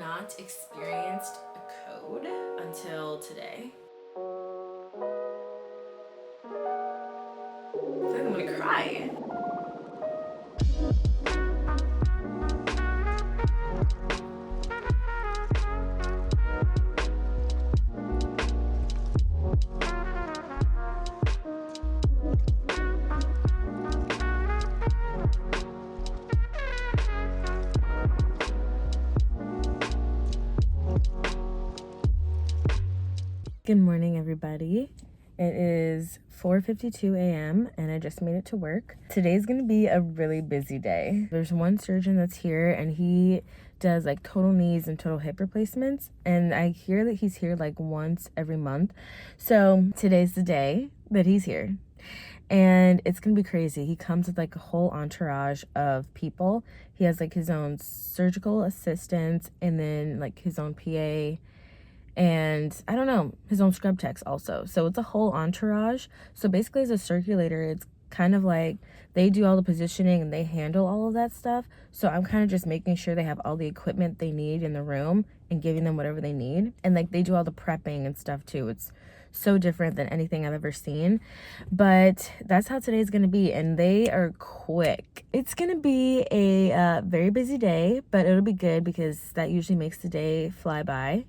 not experienced a code until today. I feel like I'm gonna cry. Good morning, everybody. It is 4:52 a.m. and I just made it to work. Today's gonna be a really busy day. There's one surgeon that's here and he does like total knees and total hip replacements, and I hear that he's here like once every month. So today's the day that he's here. And it's gonna be crazy. He comes with like a whole entourage of people. He has like his own surgical assistants and then like his own PA and I don't know, his own scrub techs also. So it's a whole entourage. So basically as a circulator, it's kind of like they do all the positioning and they handle all of that stuff. So I'm kind of just making sure they have all the equipment they need in the room and giving them whatever they need. And like they do all the prepping and stuff too. It's so different than anything I've ever seen. But that's how today's gonna be, and they are quick. It's gonna be a very busy day, but it'll be good because that usually makes the day fly by.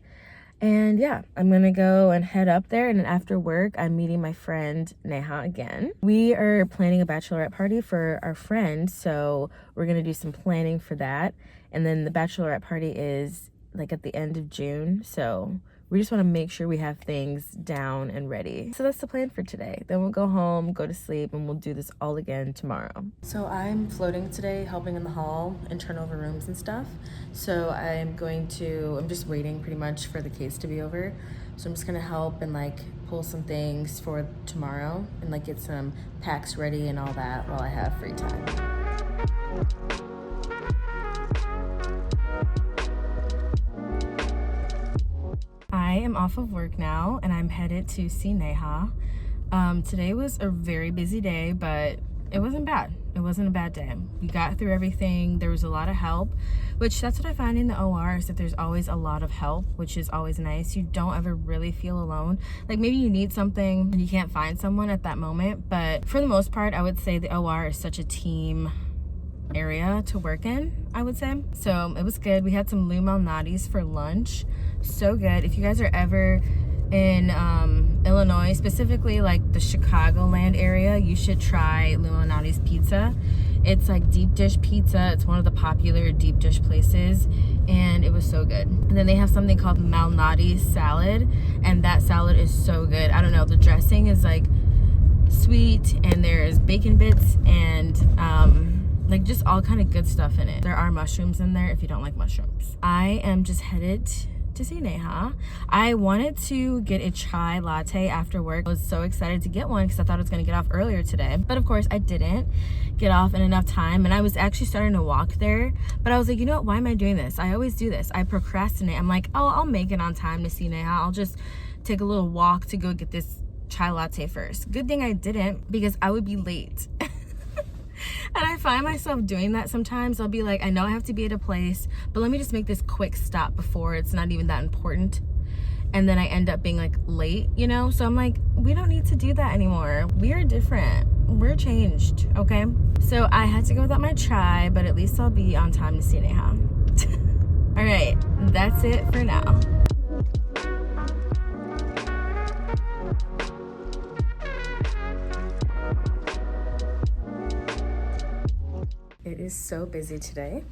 And yeah, I'm gonna go and head up there, and then after work I'm meeting my friend Neha again. We are planning a bachelorette party for our friend, so we're gonna do some planning for that. And then the bachelorette party is like at the end of June, so we just want to make sure we have things down and ready. So that's the plan for today. Then we'll go home, go to sleep, and we'll do this all again tomorrow. So I'm floating today, helping in the hall and turn over rooms and stuff. So I'm just waiting pretty much for the case to be over. So I'm just gonna help and like pull some things for tomorrow and like get some packs ready and all that while I have free time. I am off of work now and I'm headed to see Neha. Today was a very busy day, but it wasn't bad. It wasn't a bad day. We got through everything. There was a lot of help, which that's what I find in the OR is that there's always a lot of help, which is always nice. You don't ever really feel alone. Like maybe you need something and you can't find someone at that moment, but for the most part, I would say the OR is such a team area to work in, I would say. So it was good. We had some Malnati's for lunch. So good. If you guys are ever in Illinois, specifically like the Chicagoland area, you should try Malnati's pizza. It's like deep dish pizza. It's one of the popular deep dish places and it was so good. And then they have something called Malnati's salad, and that salad is so good. I don't know, the dressing is like sweet and there's bacon bits and like just all kind of good stuff in it. There are mushrooms in there if you don't like mushrooms. I am just headed to see Neha. I wanted to get a chai latte after work. I was so excited to get one because I thought I was going to get off earlier today, but of course I didn't get off in enough time, and I was actually starting to walk there, but I was like, you know what, why am I doing this? I always do this. I procrastinate. I'm like, oh, I'll make it on time to see Neha. I'll just take a little walk to go get this chai latte first. Good thing I didn't, because I would be late. And I find myself doing that sometimes. I'll be like, I know I have to be at a place, but let me just make this quick stop before it's not even that important. And then I end up being like late, you know? So I'm like, we don't need to do that anymore. We are different. We're changed, okay? So I had to go without my chai, but at least I'll be on time to see Neha. All right, that's it for now. It is so busy today,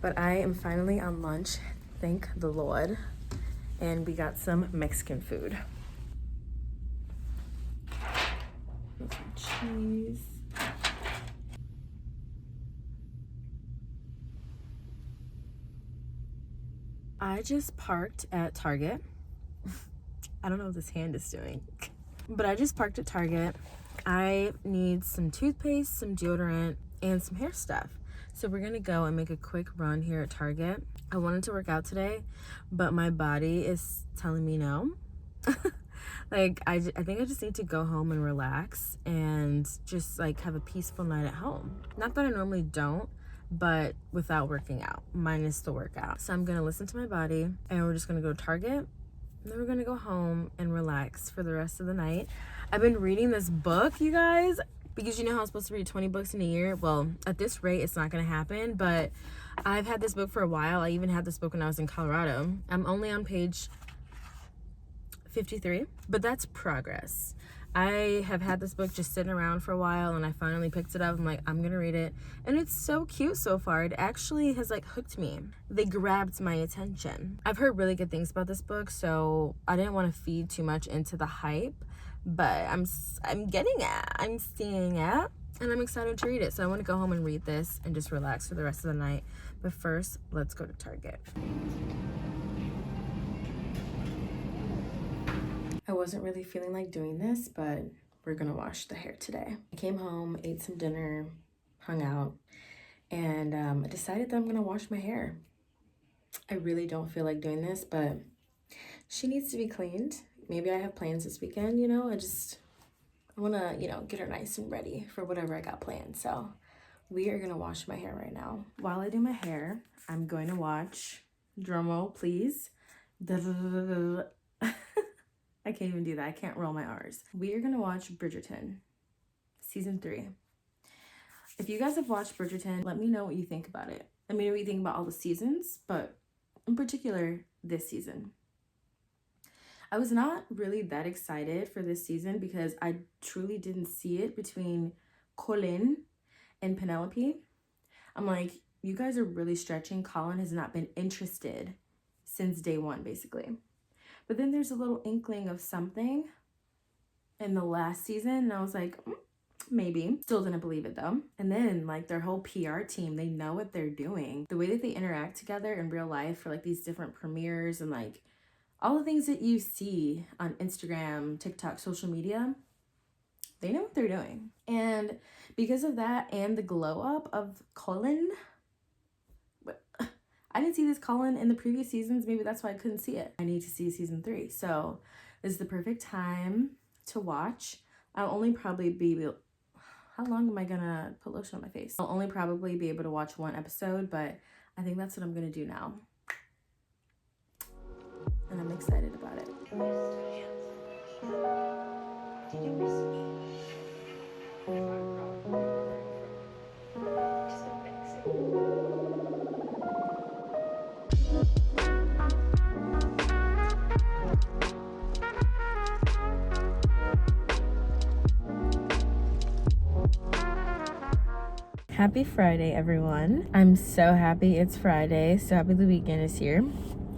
but I am finally on lunch, thank the Lord, and we got some Mexican food. Some cheese. I just parked at Target. I don't know what this hand is doing, but I just parked at Target. I need some toothpaste, some deodorant, and some hair stuff. So we're gonna go and make a quick run here at Target. I wanted to work out today, but my body is telling me no. Like I think I just need to go home and relax and just like have a peaceful night at home. Not that I normally don't, but without working out, minus the workout. So I'm gonna listen to my body, and we're just gonna go to Target, and then we're gonna go home and relax for the rest of the night. I've been reading this book, you guys, because you know how I'm supposed to read 20 books in a year. Well, at this rate, it's not gonna happen, but I've had this book for a while. I even had this book when I was in Colorado. I'm only on page 53, but that's progress. I have had this book just sitting around for a while, and I finally picked it up. I'm like, I'm gonna read it, and it's so cute so far. It actually has like hooked me. They grabbed my attention. I've heard really good things about this book, so I didn't want to feed too much into the hype, but I'm getting it. I'm seeing it, and I'm excited to read it. So I want to go home and read this and just relax for the rest of the night. But first, let's go to Target. I wasn't really feeling like doing this, but we're gonna wash the hair today. I came home, ate some dinner, hung out, and I decided that I'm gonna wash my hair. I really don't feel like doing this, but she needs to be cleaned. Maybe I have plans this weekend, you know, I wanna, you know, get her nice and ready for whatever I got planned. So we are gonna wash my hair right now. While I do my hair, I'm going to watch, drumroll please, I can't even do that. I can't roll my R's. We are gonna watch Bridgerton, season 3. If you guys have watched Bridgerton, let me know what you think about it. I mean, what you think about all the seasons, but in particular, this season. I was not really that excited for this season because I truly didn't see it between Colin and Penelope. I'm like, you guys are really stretching. Colin has not been interested since day one, basically. But then there's a little inkling of something in the last season, and I was like, maybe. Still didn't believe it though. And then like their whole PR team, they know what they're doing. The way that they interact together in real life for like these different premieres and like all the things that you see on Instagram, TikTok, social media, they know what they're doing. And because of that and the glow up of Colin, I didn't see this Colin in the previous seasons. Maybe that's why I couldn't see it. I need to see season 3. So this is the perfect time to watch. I'll only probably be, how long am I gonna put lotion on my face? I'll only probably be able to watch 1 episode, but I think that's what I'm gonna do now. And I'm excited about it. Did you miss me? Happy Friday, everyone. I'm so happy it's Friday. So happy the weekend is here.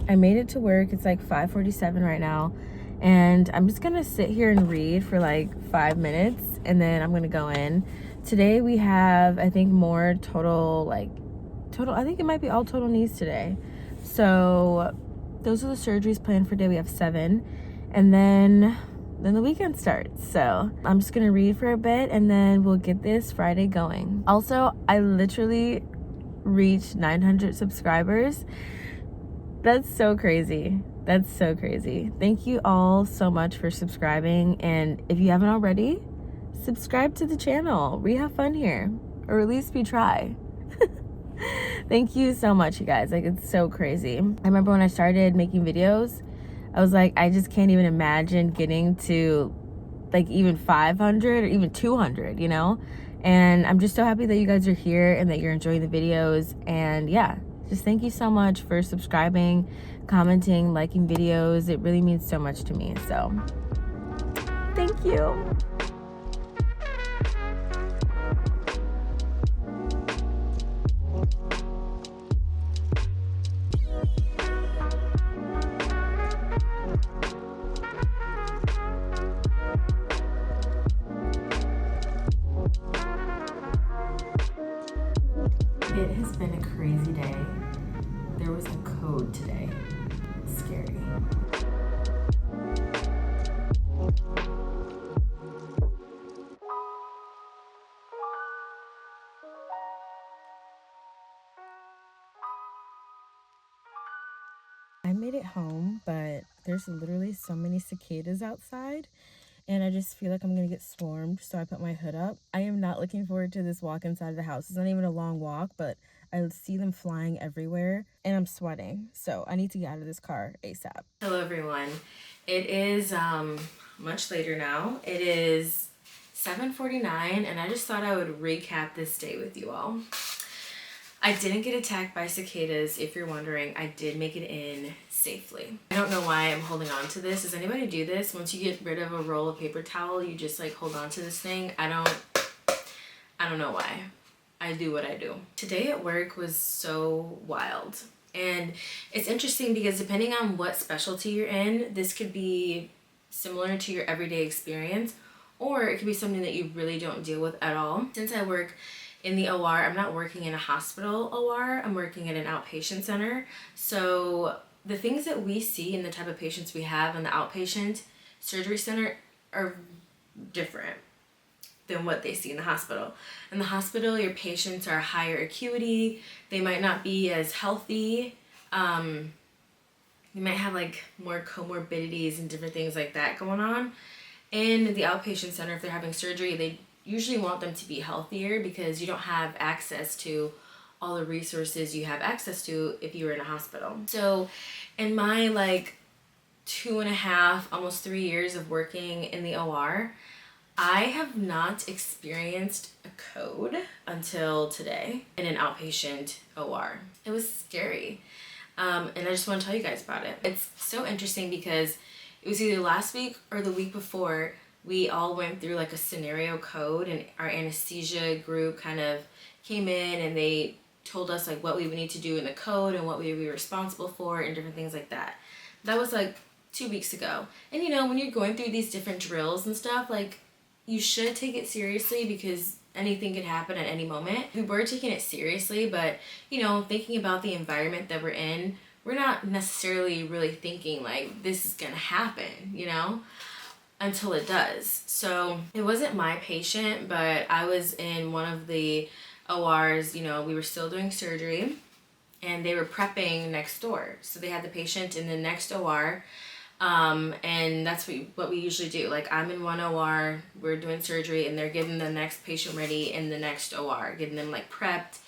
I made it to work. It's like 5:47 right now. And I'm just gonna sit here and read for like 5 minutes, and then I'm gonna go in. Today we have, I think, more total, I think it might be all total knees today. So those are the surgeries planned for today. We have 7. And then the weekend starts. So I'm just gonna read for a bit, and then we'll get this Friday going. Also, I literally reached 900 subscribers. That's so crazy. That's so crazy. Thank you all so much for subscribing. And if you haven't already, subscribe to the channel. We have fun here, or at least we try. Thank you so much, you guys. Like, it's so crazy. I remember when I started making videos, I was like, I just can't even imagine getting to like even 500 or even 200, you know? And I'm just so happy that you guys are here and that you're enjoying the videos. And yeah, just thank you so much for subscribing, commenting, liking videos. It really means so much to me. So thank you. It has been a crazy day. There was a code today. Scary. I made it home, but there's literally so many cicadas outside, and I just feel like I'm gonna get swarmed, so I put my hood up. I am not looking forward to this walk inside the house. It's not even a long walk, but I see them flying everywhere, and I'm sweating, so I need to get out of this car ASAP. Hello everyone. It is much later now. It is 7:49, and I just thought I would recap this day with you all. I didn't get attacked by cicadas, if you're wondering. I did make it in safely. I don't know why I'm holding on to this. Does anybody do this? Once you get rid of a roll of paper towel, you just like hold on to this thing? I don't know why. I do what I do. Today at work was so wild. And it's interesting because depending on what specialty you're in, this could be similar to your everyday experience, or it could be something that you really don't deal with at all. Since I work in the OR, I'm not working in a hospital OR, I'm working at an outpatient center. So the things that we see and the type of patients we have in the outpatient surgery center are different than what they see in the hospital. In the hospital, your patients are higher acuity, they might not be as healthy, you might have like more comorbidities and different things like that going on. In the outpatient center, if they're having surgery, they usually want them to be healthier because you don't have access to all the resources you have access to if you were in a hospital. So in my like 2.5, almost 3 years of working in the OR, I have not experienced a code until today in an outpatient OR. It was scary. And I just want to tell you guys about it. It's so interesting because it was either last week or the week before, we all went through like a scenario code, and our anesthesia group kind of came in and they told us like what we would need to do in the code and what we would be responsible for and different things like that. That was like 2 weeks ago. And you know, when you're going through these different drills and stuff, like you should take it seriously because anything could happen at any moment. We were taking it seriously, but you know, thinking about the environment that we're in, we're not necessarily really thinking like this is gonna happen, you know, until it does. So it wasn't my patient, but I was in one of the ORs, you know, we were still doing surgery and they were prepping next door. So they had the patient in the next OR. And that's what we usually do. Like I'm in one OR, we're doing surgery, and they're getting the next patient ready in the next OR, getting them like prepped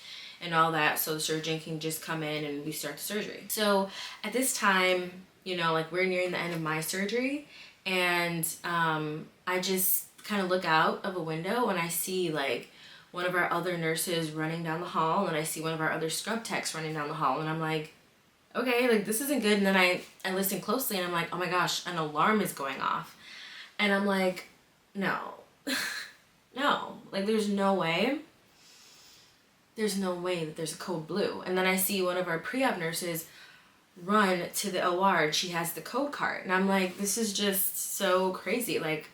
and all that, so the surgeon can just come in and we start the surgery. So at this time, you know, like we're nearing the end of my surgery, and I just kind of look out of a window and I see like one of our other nurses running down the hall, and I see one of our other scrub techs running down the hall, and I'm like, okay, like this isn't good. And then I listen closely and I'm like, oh my gosh, an alarm is going off. And I'm like, no, no, like there's no way that there's a code blue. And then I see one of our pre-op nurses run to the OR and she has the code card. And I'm like, this is just so crazy. Like,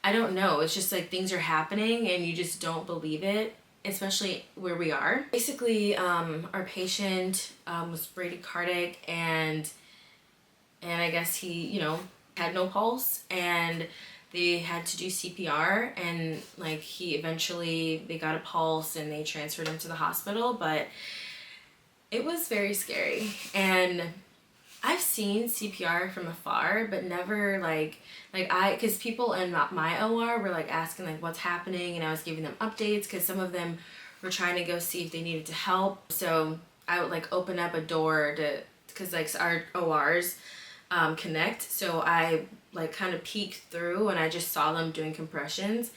I don't know. It's just like things are happening and you just don't believe it, especially where we are. Basically, our patient was bradycardic and I guess he, you know, had no pulse, and they had to do CPR, and like they got a pulse and they transferred him to the hospital, but it was very scary. And I've seen CPR from afar, but never because people in my OR were like asking like what's happening, and I was giving them updates because some of them were trying to go see if they needed to help. So I would like open up a door because like our ORs connect. So I like kind of peeked through and I just saw them doing compressions.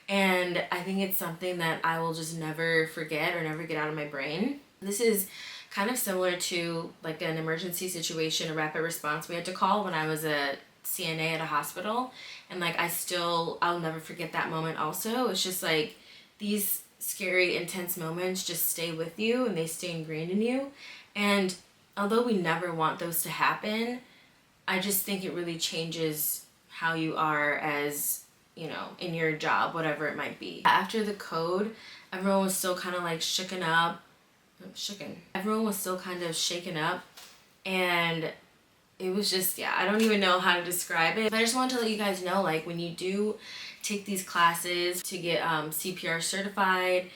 And I think it's something that I will just never forget or never get out of my brain. This is kind of similar to like an emergency situation, a rapid response we had to call when I was a CNA at a hospital. And like I'll never forget that moment also. It's just like these scary, intense moments just stay with you and they stay ingrained in you. And although we never want those to happen, I just think it really changes how you are as, you know, in your job, whatever it might be. After the code, everyone was still kind of like Everyone was still kind of shaken up, and it was just, yeah, I don't even know how to describe it. But I just wanted to let you guys know, like, when you do take these classes to get CPR certified,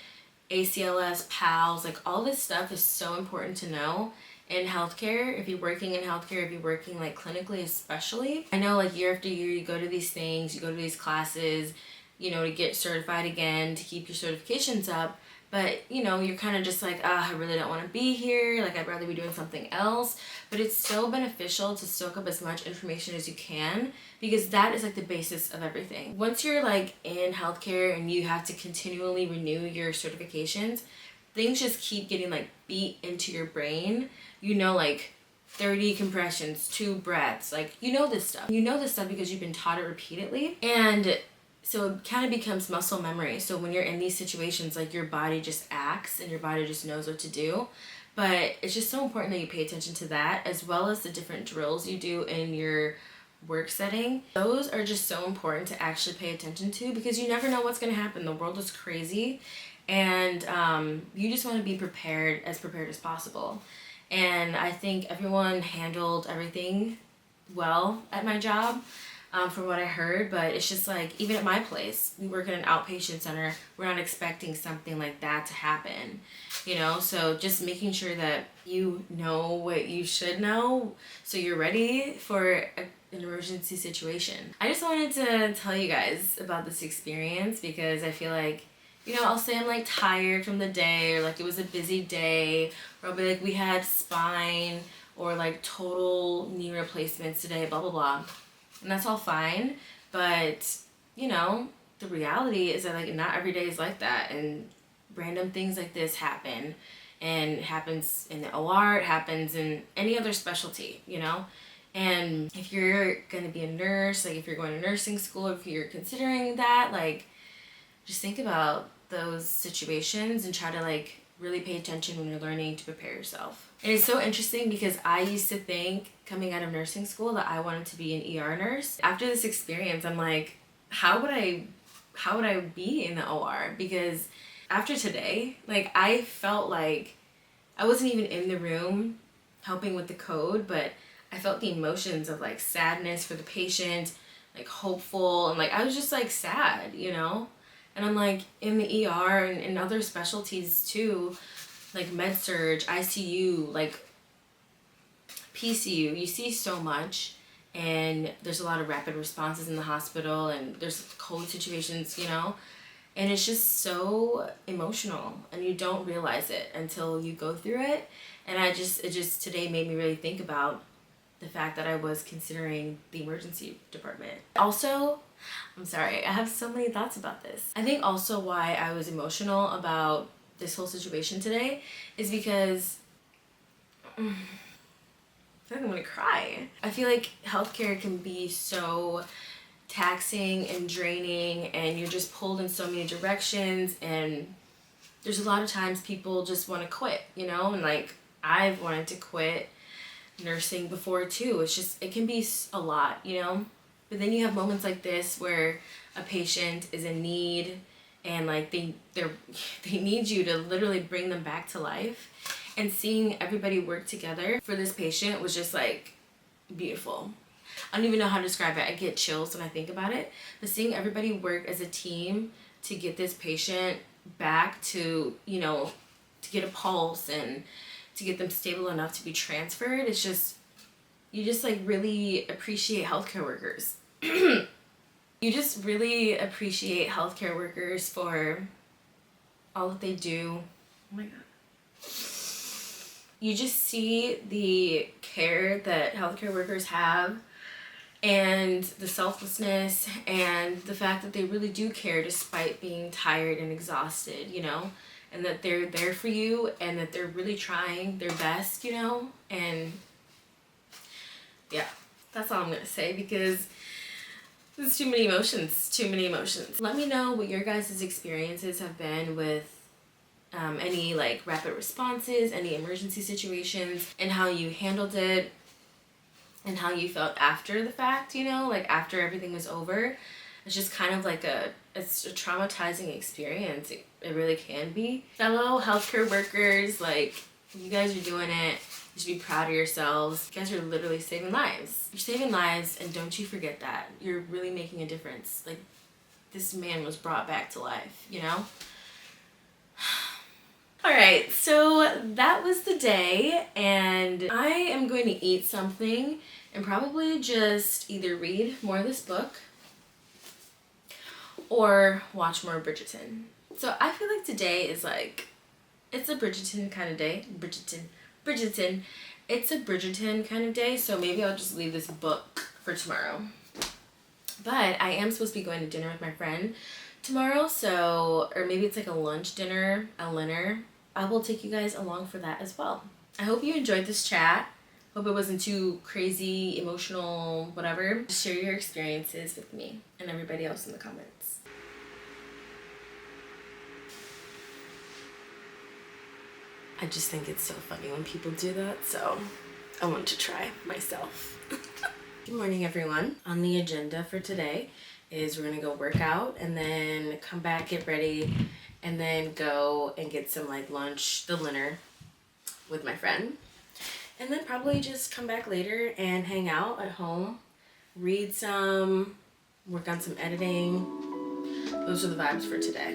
ACLS, PALS, like all this stuff is so important to know. in healthcare, if you're working in healthcare, if you're working like clinically especially. I know like year after year you go to these things, you go to these classes, you know, to get certified again, to keep your certifications up. But, you know, you're kind of just like, I really don't want to be here. Like, I'd rather be doing something else. But it's so beneficial to soak up as much information as you can, because that is like the basis of everything. Once you're like in healthcare and you have to continually renew your certifications, things just keep getting like beat into your brain. You know, like 30 compressions, 2 breaths. Like, you know this stuff. You know this stuff because you've been taught it repeatedly. And so it kind of becomes muscle memory. So when you're in these situations, like your body just acts and your body just knows what to do. But it's just so important that you pay attention to that, as well as the different drills you do in your work setting. Those are just so important to actually pay attention to, because you never know what's going to happen. The world is crazy, and you just want to be prepared as possible. And I think everyone handled everything well at my job. From what I heard, but it's just like, even at my place, we work in an outpatient center, we're not expecting something like that to happen, you know? So just making sure that you know what you should know so you're ready for an emergency situation. I just wanted to tell you guys about this experience because I feel like, you know, I'll say I'm like tired from the day, or like it was a busy day, or I'll be like, we had spine or like total knee replacements today, blah, blah, blah. And that's all fine, but, you know, the reality is that, like, not every day is like that, and random things like this happen, and it happens in the OR, it happens in any other specialty, you know? And if you're gonna be a nurse, like, if you're going to nursing school, if you're considering that, like, just think about those situations and try to, like, really pay attention when you're learning to prepare yourself. And it's so interesting because I used to think, coming out of nursing school, that I wanted to be an ER nurse. After this experience, I'm like, how would I be in the OR? Because after today, like, I felt like I wasn't even in the room helping with the code, but I felt the emotions of like sadness for the patient, like hopeful, and like I was just like sad, you know? And I'm like, in the ER and in other specialties too, like med-surg, ICU, like PCU, you see so much, and there's a lot of rapid responses in the hospital, and there's cold situations, you know, and it's just so emotional, and you don't realize it until you go through it. And it just today made me really think about the fact that I was considering the emergency department. Also, I'm sorry, I have so many thoughts about this. I think also why I was emotional about this whole situation today is because I feel like I'm gonna cry. I feel like healthcare can be so taxing and draining, and you're just pulled in so many directions, and there's a lot of times people just want to quit, you know? And like, I've wanted to quit nursing before too. It's just, it can be a lot, you know? But then you have moments like this where a patient is in need, and like they need you to literally bring them back to life. And seeing everybody work together for this patient was just like beautiful. I don't even know how to describe it. I get chills when I think about it. But seeing everybody work as a team to get this patient back to, you know, to get a pulse and to get them stable enough to be transferred, it's just, you just like really appreciate healthcare workers. You just really appreciate healthcare workers for all that they do. Oh my God. You just see the care that healthcare workers have, and the selflessness, and the fact that they really do care despite being tired and exhausted, you know? And that they're there for you, and that they're really trying their best, you know? And yeah, that's all I'm gonna say, because there's too many emotions. Let me know what your guys' experiences have been with any like rapid responses, any emergency situations, and how you handled it, and how you felt after the fact, you know, like after everything was over. It's just kind of like it's a traumatizing experience. It really can be. Fellow healthcare workers, like, you guys are doing it. You should be proud of yourselves. You guys are literally saving lives. You're saving lives, and don't you forget that. You're really making a difference. Like, this man was brought back to life, you know? Alright, so that was the day, and I am going to eat something and probably just either read more of this book or watch more Bridgerton. So I feel like today is like, it's a Bridgerton kind of day. Bridgerton. It's a Bridgerton kind of day, so maybe I'll just leave this book for tomorrow. But I am supposed to be going to dinner with my friend tomorrow, so, or maybe it's like a lunch dinner, a dinner. I will take you guys along for that as well. I hope you enjoyed this chat. Hope it wasn't too crazy, emotional, whatever. Share your experiences with me and everybody else in the comments. I just think it's so funny when people do that, so I want to try myself. Good morning, everyone. On the agenda for today is we're gonna go work out and then come back, get ready, and then go and get some like lunch, the dinner with my friend. And then probably just come back later and hang out at home, read some, work on some editing. Those are the vibes for today.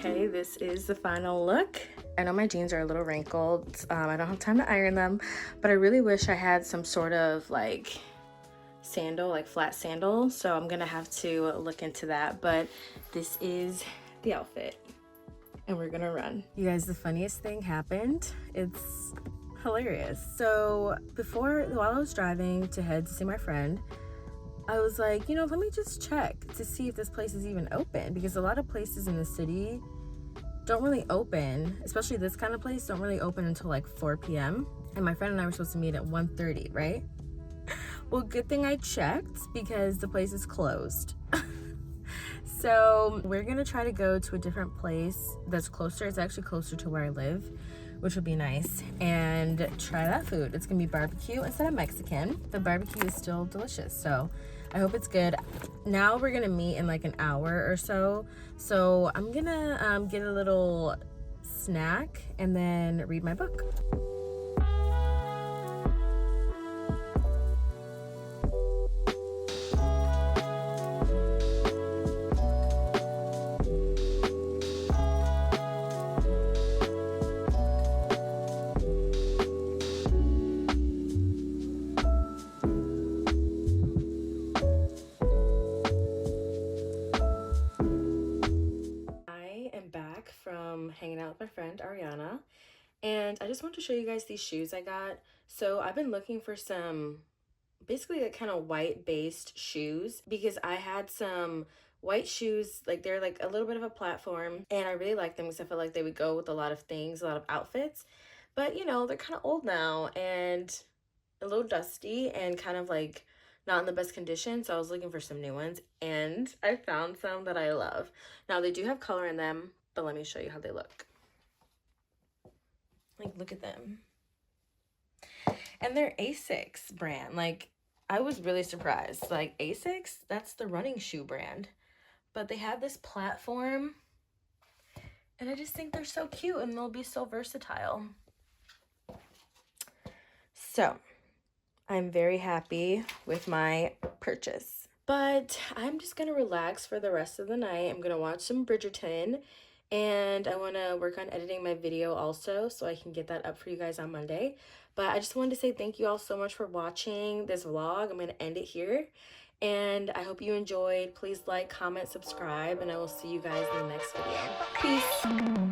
Okay, this is the final look. I know my jeans are a little wrinkled. I don't have time to iron them, but I really wish I had some sort of like sandal, like flat sandal. So I'm gonna have to look into that, but this is the outfit and we're gonna run. You guys, the funniest thing happened. It's hilarious. So while I was driving to head to see my friend, I was like, you know, let me just check to see if this place is even open, because a lot of places in the city don't really open, especially this kind of place, don't really open until like 4 p.m. And my friend and I were supposed to meet at 1:30, right? Well, good thing I checked because the place is closed. So we're gonna try to go to a different place that's closer. It's actually closer to where I live, which would be nice, and try that food. It's gonna be barbecue instead of Mexican. The barbecue is still delicious, so I hope it's good. Now we're gonna meet in like an hour or so. So I'm gonna get a little snack and then read my book. From hanging out with my friend Ariana, and I just want to show you guys these shoes I got. So I've been looking for some basically like kind of white based shoes, because I had some white shoes, like they're like a little bit of a platform, and I really like them because I feel like they would go with a lot of things, a lot of outfits. But you know, they're kind of old now and a little dusty and kind of like not in the best condition, so I was looking for some new ones and I found some that I love. Now they do have color in them, but let me show you how they look. Like, look at them. And they're Asics brand. Like, I was really surprised. Like, Asics, that's the running shoe brand, but they have this platform and I just think they're so cute and they'll be so versatile. So I'm very happy with my purchase, but I'm just gonna relax for the rest of the night. I'm gonna watch some Bridgerton, and I want to work on editing my video also so I can get that up for you guys on Monday. But I just wanted to say thank you all so much for watching this vlog. I'm going to end it here, and I hope you enjoyed. Please like, comment, subscribe, and I will see you guys in the next video. Peace.